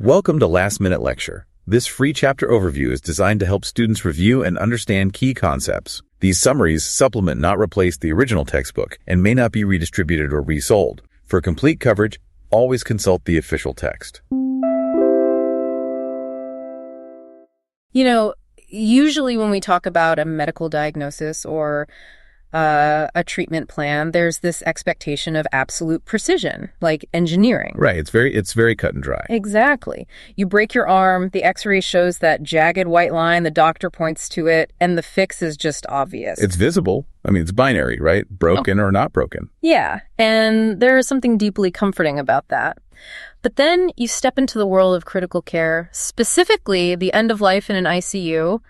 Welcome to Last Minute Lecture. This free chapter overview is designed to help students review and understand key concepts. These summaries supplement, not replace, the original textbook and may not be redistributed or resold. For complete coverage, always consult the official text. Usually when we talk about a medical diagnosis or a treatment plan, there's this expectation of absolute precision, like engineering. Right. It's very cut and dry. Exactly. You break your arm, the x-ray shows that jagged white line, the doctor points to it, and the fix is just obvious. It's visible. It's binary, right? Broken or not broken. Yeah, and there is something deeply comforting about that. But then you step into the world of critical care, specifically the end of life in an ICU.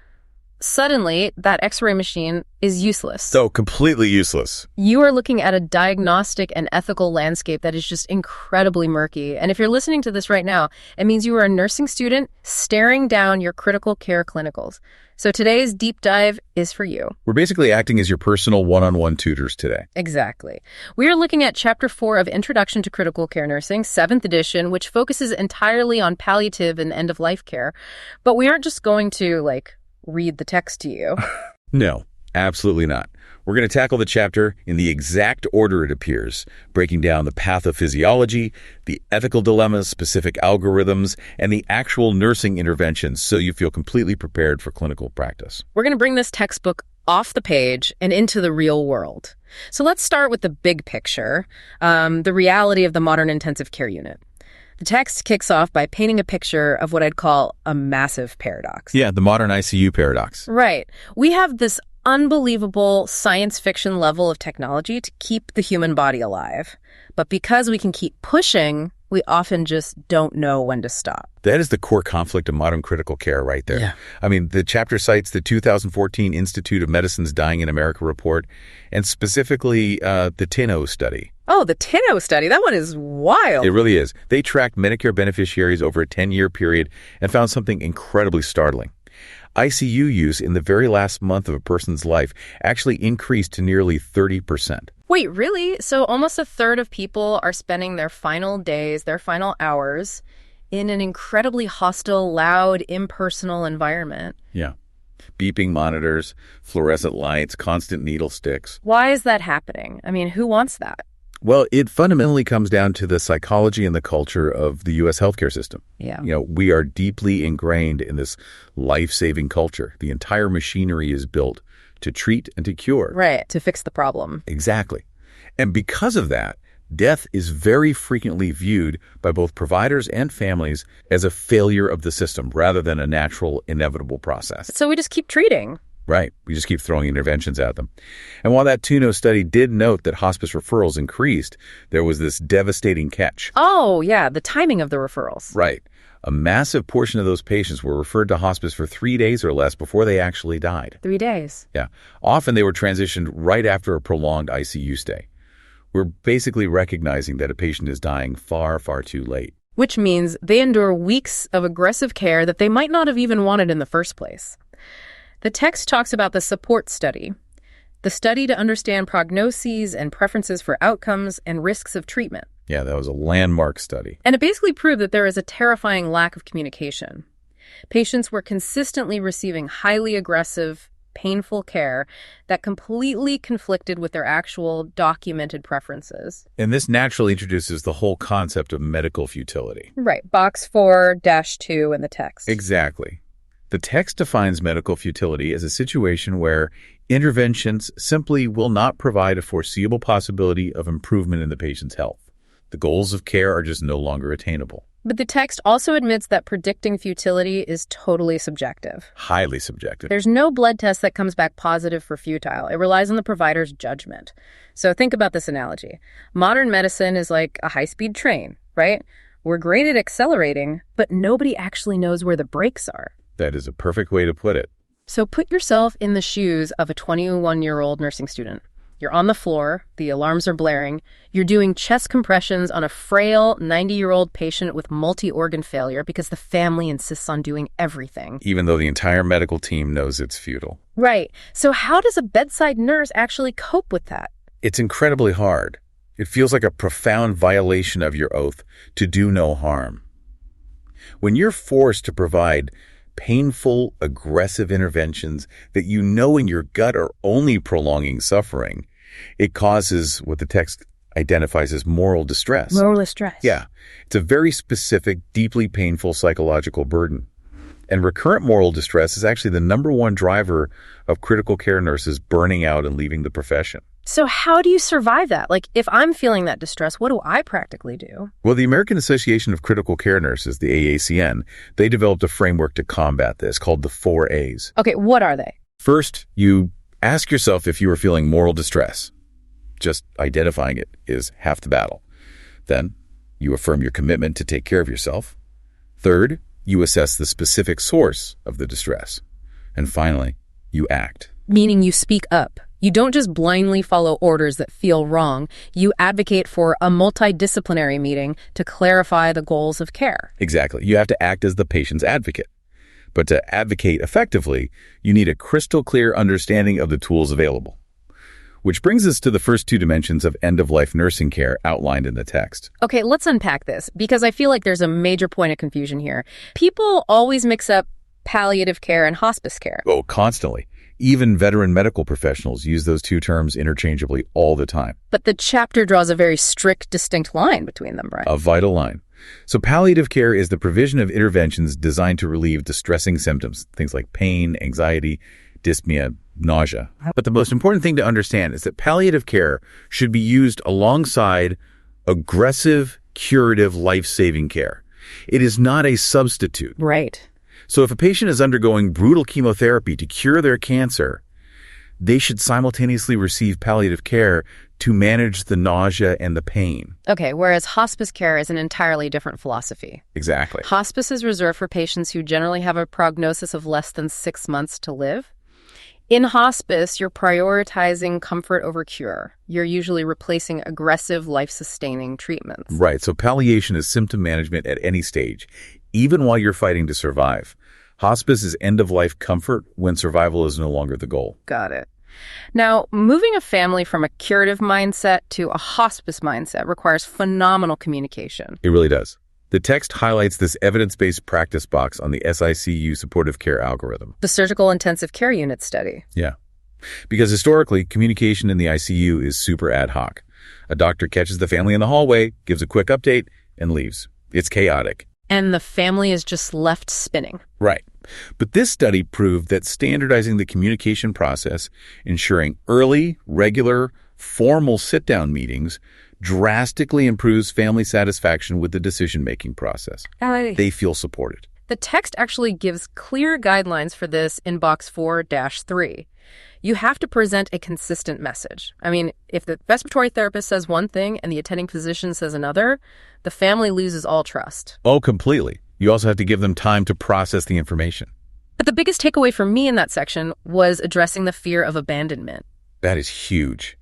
Suddenly, that x-ray machine is useless. So completely useless. You are looking at a diagnostic and ethical landscape that is just incredibly murky. And if you're listening to this right now, it means you are a nursing student staring down your critical care clinicals. So today's deep dive is for you. We're basically acting as your personal one-on-one tutors today. Exactly. We are looking at Chapter 4 of Introduction to Critical Care Nursing, 7th edition, which focuses entirely on palliative and end-of-life care. But we aren't just going to, read the text to you. No, absolutely not. We're going to tackle the chapter in the exact order it appears, breaking down the pathophysiology, the ethical dilemmas, specific algorithms, and the actual nursing interventions so you feel completely prepared for clinical practice. We're going to bring this textbook off the page and into the real world. So let's start with the big picture, the reality of the modern intensive care unit. The text kicks off by painting a picture of what I'd call a massive paradox. Yeah, the modern ICU paradox. Right. We have this unbelievable science fiction level of technology to keep the human body alive. But because we can keep pushing, we often just don't know when to stop. That is the core conflict of modern critical care right there. Yeah. The chapter cites the 2014 Institute of Medicine's Dying in America report, and specifically the TINO study. Oh, the TINO study. That one is wild. It really is. They tracked Medicare beneficiaries over a 10-year period and found something incredibly startling. ICU use in the very last month of a person's life actually increased to nearly 30%. Wait, really? So almost a third of people are spending their final days, their final hours, in an incredibly hostile, loud, impersonal environment. Yeah. Beeping monitors, fluorescent lights, constant needle sticks. Why is that happening? Who wants that? Well, it fundamentally comes down to the psychology and the culture of the U.S. healthcare system. Yeah. We are deeply ingrained in this life-saving culture. The entire machinery is built to treat and to cure. Right, to fix the problem. Exactly. And because of that, death is very frequently viewed by both providers and families as a failure of the system rather than a natural, inevitable process. So we just keep treating. Right. We just keep throwing interventions at them. And while that TUNO study did note that hospice referrals increased, there was this devastating catch. Oh, yeah, the timing of the referrals. Right. A massive portion of those patients were referred to hospice for 3 days or less before they actually died. 3 days. Yeah. Often they were transitioned right after a prolonged ICU stay. We're basically recognizing that a patient is dying far, far too late. Which means they endure weeks of aggressive care that they might not have even wanted in the first place. The text talks about the support study, the study to understand prognoses and preferences for outcomes and risks of treatment. Yeah, that was a landmark study. And it basically proved that there is a terrifying lack of communication. Patients were consistently receiving highly aggressive, painful care that completely conflicted with their actual documented preferences. And this naturally introduces the whole concept of medical futility. Right, box 4-2 in the text. Exactly. The text defines medical futility as a situation where interventions simply will not provide a foreseeable possibility of improvement in the patient's health. The goals of care are just no longer attainable. But the text also admits that predicting futility is totally subjective. Highly subjective. There's no blood test that comes back positive for futile. It relies on the provider's judgment. So think about this analogy. Modern medicine is like a high-speed train, right? We're great at accelerating, but nobody actually knows where the brakes are. That is a perfect way to put it. So put yourself in the shoes of a 21-year-old nursing student. You're on the floor, the alarms are blaring, you're doing chest compressions on a frail 90-year-old patient with multi-organ failure because the family insists on doing everything. Even though the entire medical team knows it's futile. Right. So how does a bedside nurse actually cope with that? It's incredibly hard. It feels like a profound violation of your oath to do no harm. When you're forced to provide painful, aggressive interventions that you know in your gut are only prolonging suffering, it causes what the text identifies as moral distress. Moral distress. Yeah. It's a very specific, deeply painful psychological burden. And recurrent moral distress is actually the number one driver of critical care nurses burning out and leaving the profession. So how do you survive that? Like, if I'm feeling that distress, what do I practically do? Well, the American Association of Critical Care Nurses, the AACN, they developed a framework to combat this called the 4 A's. Okay, what are they? First, you ask yourself if you are feeling moral distress. Just identifying it is half the battle. Then, you affirm your commitment to take care of yourself. Third, you assess the specific source of the distress. And finally, you act. Meaning you speak up. You don't just blindly follow orders that feel wrong. You advocate for a multidisciplinary meeting to clarify the goals of care. Exactly. You have to act as the patient's advocate. But to advocate effectively, you need a crystal clear understanding of the tools available. Which brings us to the first 2 dimensions of end-of-life nursing care outlined in the text. Okay, let's unpack this, because I feel like there's a major point of confusion here. People always mix up palliative care and hospice care. Oh, constantly. Even veteran medical professionals use those 2 terms interchangeably all the time. But the chapter draws a very strict, distinct line between them, right? A vital line. So palliative care is the provision of interventions designed to relieve distressing symptoms, things like pain, anxiety, dyspnea, nausea. But the most important thing to understand is that palliative care should be used alongside aggressive, curative, life-saving care. It is not a substitute. Right. So if a patient is undergoing brutal chemotherapy to cure their cancer, they should simultaneously receive palliative care to manage the nausea and the pain. Okay, whereas hospice care is an entirely different philosophy. Exactly. Hospice is reserved for patients who generally have a prognosis of less than 6 months to live. In hospice, you're prioritizing comfort over cure. You're usually replacing aggressive, life-sustaining treatments. Right, so palliation is symptom management at any stage, even while you're fighting to survive. Hospice is end-of-life comfort when survival is no longer the goal. Got it. Now, moving a family from a curative mindset to a hospice mindset requires phenomenal communication. It really does. The text highlights this evidence-based practice box on the SICU supportive care algorithm. The Surgical Intensive Care Unit study. Yeah. Because historically, communication in the ICU is super ad hoc. A doctor catches the family in the hallway, gives a quick update, and leaves. It's chaotic. And the family is just left spinning. Right. But this study proved that standardizing the communication process, ensuring early, regular, formal sit-down meetings, drastically improves family satisfaction with the decision-making process. They feel supported. The text actually gives clear guidelines for this in box 4-3. You have to present a consistent message. I mean, if the respiratory therapist says one thing and the attending physician says another, the family loses all trust. Oh, completely. You also have to give them time to process the information. But the biggest takeaway for me in that section was addressing the fear of abandonment. That is huge.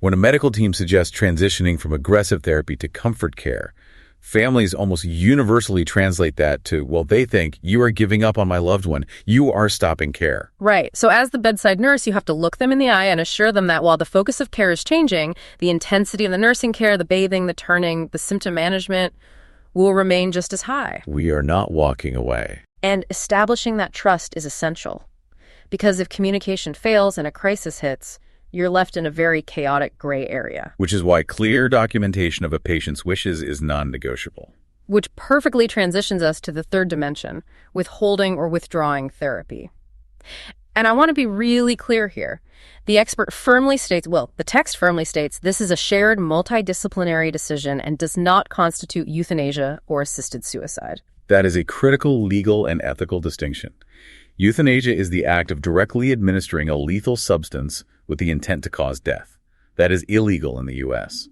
When a medical team suggests transitioning from aggressive therapy to comfort care, families almost universally translate that to, well, they think you are giving up on my loved one. You are stopping care. Right. So as the bedside nurse, you have to look them in the eye and assure them that while the focus of care is changing, the intensity of the nursing care, the bathing, the turning, the symptom management will remain just as high. We are not walking away. And establishing that trust is essential. Because if communication fails and a crisis hits, you're left in a very chaotic gray area. Which is why clear documentation of a patient's wishes is non-negotiable. Which perfectly transitions us to the third dimension, withholding or withdrawing therapy. And I want to be really clear here. The expert firmly states, the text firmly states, this is a shared multidisciplinary decision and does not constitute euthanasia or assisted suicide. That is a critical legal and ethical distinction. Euthanasia is the act of directly administering a lethal substance with the intent to cause death. That is illegal in the U.S.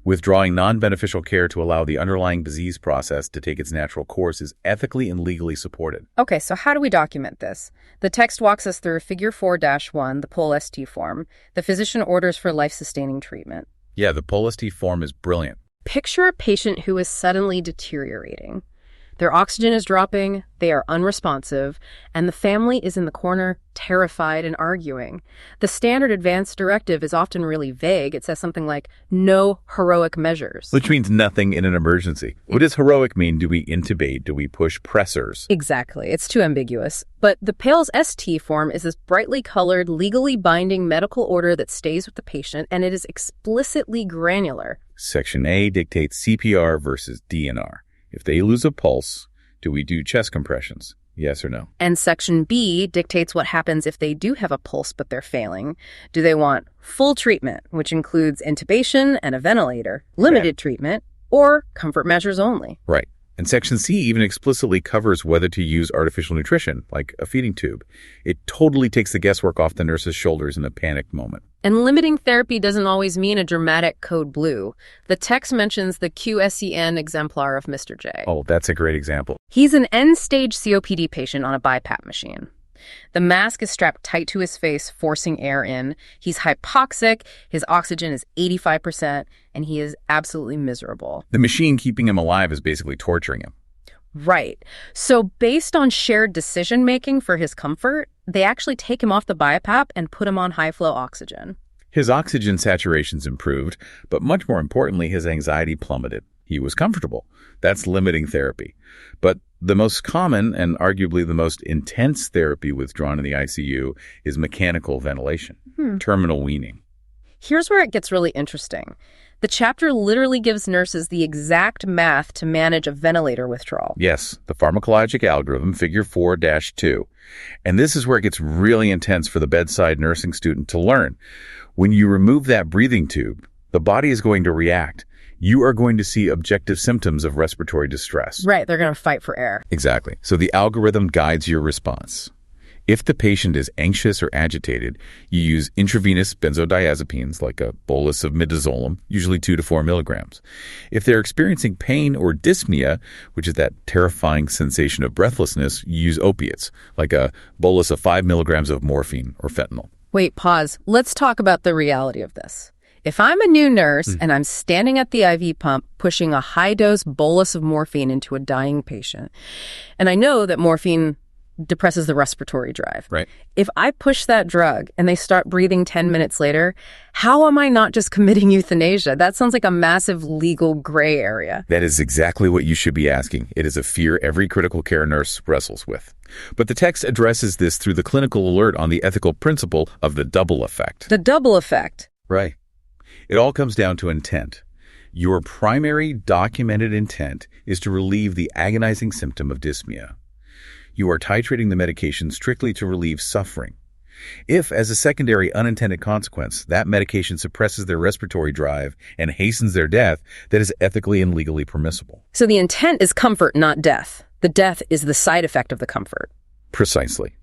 Withdrawing non-beneficial care to allow the underlying disease process to take its natural course is ethically and legally supported. Okay, so how do we document this? The text walks us through Figure 4-1, the POL-ST form, the physician orders for life-sustaining treatment. Yeah, the POL-ST form is brilliant. Picture a patient who is suddenly deteriorating. Their oxygen is dropping, they are unresponsive, and the family is in the corner, terrified and arguing. The standard advance directive is often really vague. It says something like, no heroic measures. Which means nothing in an emergency. What does heroic mean? Do we intubate? Do we push pressors? Exactly. It's too ambiguous. But the PALS ST form is this brightly colored, legally binding medical order that stays with the patient, and it is explicitly granular. Section A dictates CPR versus DNR. If they lose a pulse, do we do chest compressions? Yes or no? And Section B dictates what happens if they do have a pulse but they're failing. Do they want full treatment, which includes intubation and a ventilator, limited treatment, or comfort measures only? Right. And Section C even explicitly covers whether to use artificial nutrition, like a feeding tube. It totally takes the guesswork off the nurse's shoulders in a panicked moment. And limiting therapy doesn't always mean a dramatic code blue. The text mentions the QSEN exemplar of Mr. J. Oh, that's a great example. He's an end-stage COPD patient on a BiPAP machine. The mask is strapped tight to his face, forcing air in. He's hypoxic, his oxygen is 85%, and he is absolutely miserable. The machine keeping him alive is basically torturing him. Right. So based on shared decision-making for his comfort, they actually take him off the BiPAP and put him on high-flow oxygen. His oxygen saturations improved, but much more importantly, his anxiety plummeted. He was comfortable. That's limiting therapy. But the most common and arguably the most intense therapy withdrawn in the ICU is mechanical ventilation, terminal weaning. Here's where it gets really interesting. The chapter literally gives nurses the exact math to manage a ventilator withdrawal. Yes, the pharmacologic algorithm, figure 4-2. And this is where it gets really intense for the bedside nursing student to learn. When you remove that breathing tube, the body is going to react. You are going to see objective symptoms of respiratory distress. Right, they're going to fight for air. Exactly. So the algorithm guides your response. If the patient is anxious or agitated, you use intravenous benzodiazepines like a bolus of midazolam, usually 2 to 4 milligrams. If they're experiencing pain or dyspnea, which is that terrifying sensation of breathlessness, you use opiates like a bolus of 5 milligrams of morphine or fentanyl. Wait, pause. Let's talk about the reality of this. If I'm a new nurse and I'm standing at the IV pump pushing a high-dose bolus of morphine into a dying patient, and I know that morphine depresses the respiratory drive. Right. If I push that drug and they start breathing 10 minutes later, how am I not just committing euthanasia? That sounds like a massive legal gray area. That is exactly what you should be asking. It is a fear every critical care nurse wrestles with. But the text addresses this through the clinical alert on the ethical principle of the double effect. The double effect. Right. It all comes down to intent. Your primary documented intent is to relieve the agonizing symptom of dyspnea. You are titrating the medication strictly to relieve suffering. If, as a secondary unintended consequence, that medication suppresses their respiratory drive and hastens their death, that is ethically and legally permissible. So the intent is comfort, not death. The death is the side effect of the comfort. Precisely.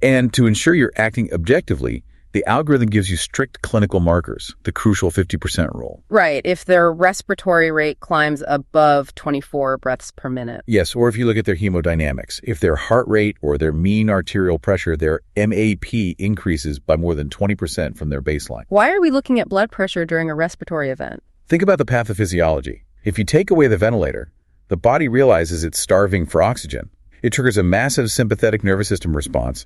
And to ensure you're acting objectively, the algorithm gives you strict clinical markers, the crucial 50% rule. Right, if their respiratory rate climbs above 24 breaths per minute. Yes, or if you look at their hemodynamics, if their heart rate or their mean arterial pressure, their MAP increases by more than 20% from their baseline. Why are we looking at blood pressure during a respiratory event? Think about the pathophysiology. If you take away the ventilator, the body realizes it's starving for oxygen. It triggers a massive sympathetic nervous system response,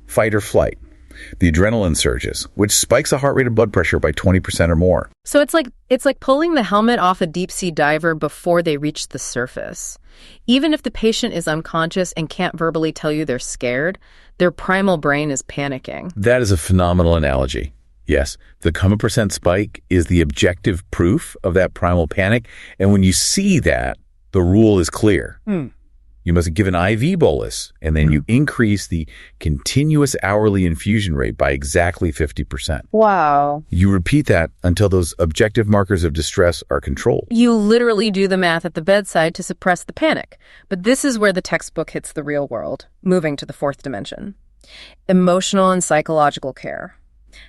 fight or flight. The adrenaline surges, which spikes the heart rate and blood pressure by 20% or more. So it's like pulling the helmet off a deep-sea diver before they reach the surface. Even if the patient is unconscious and can't verbally tell you they're scared, their primal brain is panicking. That is a phenomenal analogy. Yes, the common percent spike is the objective proof of that primal panic, and when you see that, the rule is clear. You must give an IV bolus, and then you increase the continuous hourly infusion rate by exactly 50%. Wow. You repeat that until those objective markers of distress are controlled. You literally do the math at the bedside to suppress the panic. But this is where the textbook hits the real world, moving to the fourth dimension. Emotional and psychological care.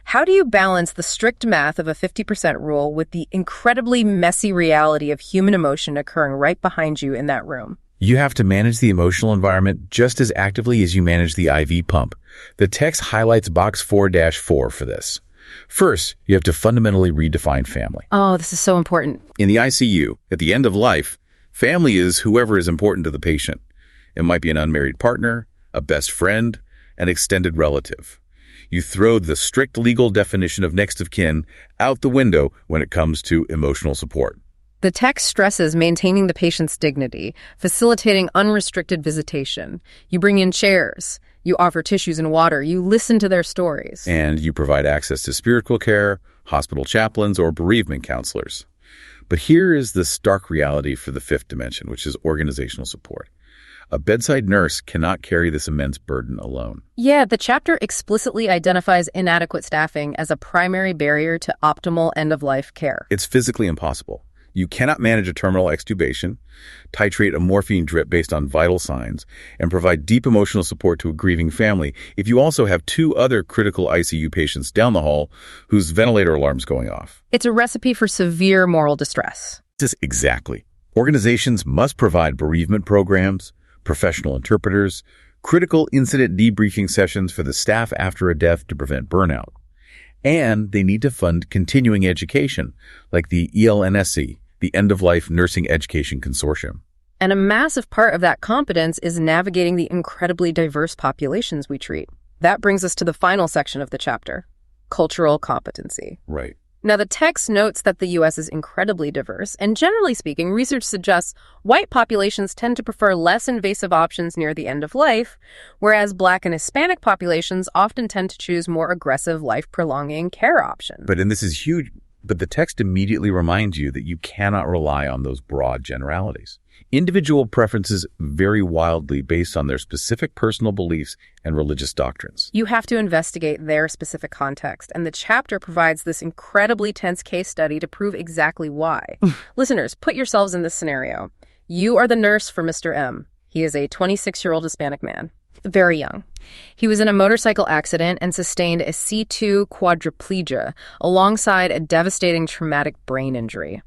How do you balance the strict math of a 50% rule with the incredibly messy reality of human emotion occurring right behind you in that room? You have to manage the emotional environment just as actively as you manage the IV pump. The text highlights box 4-4 for this. First, you have to fundamentally redefine family. Oh, this is so important. In the ICU, at the end of life, Family is whoever is important to the patient. It might be an unmarried partner, a best friend, an extended relative. You throw the strict legal definition of next of kin out the window when it comes to emotional support. The text stresses maintaining the patient's dignity, facilitating unrestricted visitation. You bring in chairs, you offer tissues and water, you listen to their stories. And you provide access to spiritual care, hospital chaplains, or bereavement counselors. But here is the stark reality for the fifth dimension, which is organizational support. A bedside nurse cannot carry this immense burden alone. Yeah, the chapter explicitly identifies inadequate staffing as a primary barrier to optimal end-of-life care. It's physically impossible. You cannot manage a terminal extubation, titrate a morphine drip based on vital signs, and provide deep emotional support to a grieving family if you also have two other critical ICU patients down the hall whose ventilator alarm's going off. It's a recipe for severe moral distress. Exactly. Organizations must provide bereavement programs, professional interpreters, critical incident debriefing sessions for the staff after a death to prevent burnout. And they need to fund continuing education, like the ELNSC, the End-of-Life Nursing Education Consortium. And a massive part of that competence is navigating the incredibly diverse populations we treat. That brings us to the final section of the chapter, cultural competency. Right. Now, the text notes that the U.S. is incredibly diverse, and generally speaking, research suggests white populations tend to prefer less invasive options near the end of life, whereas Black and Hispanic populations often tend to choose more aggressive, life-prolonging care options. But this is huge. But the text immediately reminds you that you cannot rely on those broad generalities. Individual preferences vary wildly based on their specific personal beliefs and religious doctrines. You have to investigate their specific context, and the chapter provides this incredibly tense case study to prove exactly why. Listeners, put yourselves in this scenario. You are the nurse for Mr. M. He is a 26-year-old Hispanic man, very young. He was in a motorcycle accident and sustained a C2 quadriplegia alongside a devastating traumatic brain injury.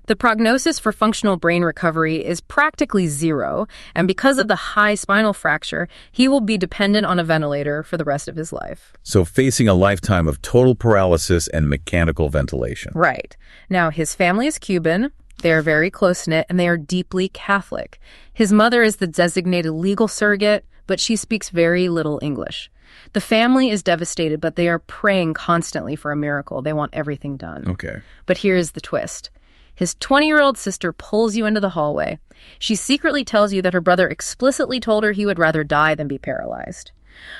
The prognosis for functional brain recovery is practically zero, and because of the high spinal fracture, he will be dependent on a ventilator for the rest of his life. So facing a lifetime of total paralysis and mechanical ventilation. Right. Now, his family is Cuban. They are very close-knit, and they are deeply Catholic. His mother is the designated legal surrogate, but she speaks very little English. The family is devastated, but they are praying constantly for a miracle. They want everything done. Okay. But here's the twist. His 20-year-old sister pulls you into the hallway. She secretly tells you that her brother explicitly told her he would rather die than be paralyzed.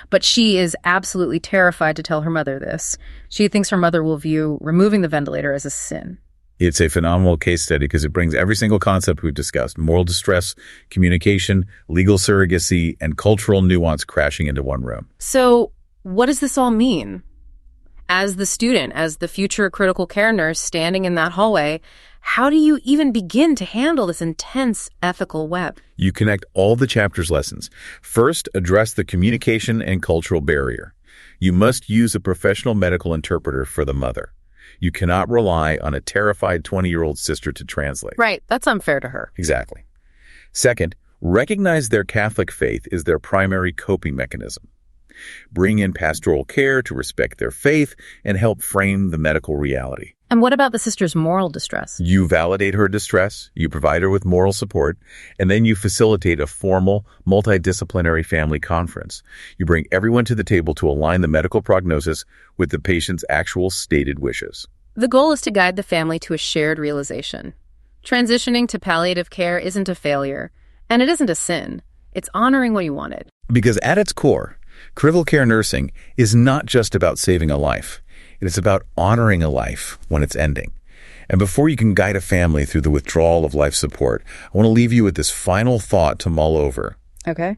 But she is absolutely terrified to tell her mother this. She thinks her mother will view removing the ventilator as a sin. It's a phenomenal case study because it brings every single concept we've discussed, moral distress, communication, legal surrogacy, and cultural nuance crashing into one room. So what does this all mean? As the student, as the future critical care nurse standing in that hallway, how do you even begin to handle this intense ethical web? You connect all the chapter's lessons. First, address the communication and cultural barrier. You must use a professional medical interpreter for the mother. You cannot rely on a terrified 20-year-old sister to translate. Right, that's unfair to her. Exactly. Second, recognize their Catholic faith is their primary coping mechanism. Bring in pastoral care to respect their faith and help frame the medical reality. And what about the sister's moral distress? You validate her distress, you provide her with moral support, and then you facilitate a formal, multidisciplinary family conference. You bring everyone to the table to align the medical prognosis with the patient's actual stated wishes. The goal is to guide the family to a shared realization. Transitioning to palliative care isn't a failure, and it isn't a sin. It's honoring what you wanted. Because at its core, critical care nursing is not just about saving a life. It is about honoring a life when it's ending. And before you can guide a family through the withdrawal of life support, I want to leave you with this final thought to mull over. Okay.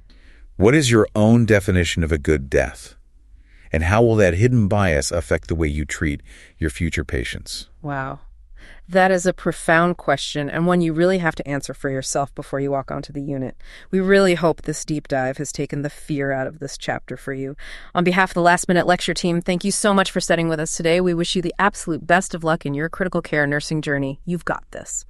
What is your own definition of a good death? And how will that hidden bias affect the way you treat your future patients? Wow. That is a profound question, and one you really have to answer for yourself before you walk onto the unit. We really hope this deep dive has taken the fear out of this chapter for you. On behalf of the Last Minute Lecture team, thank you so much for studying with us today. We wish you the absolute best of luck in your critical care nursing journey. You've got this.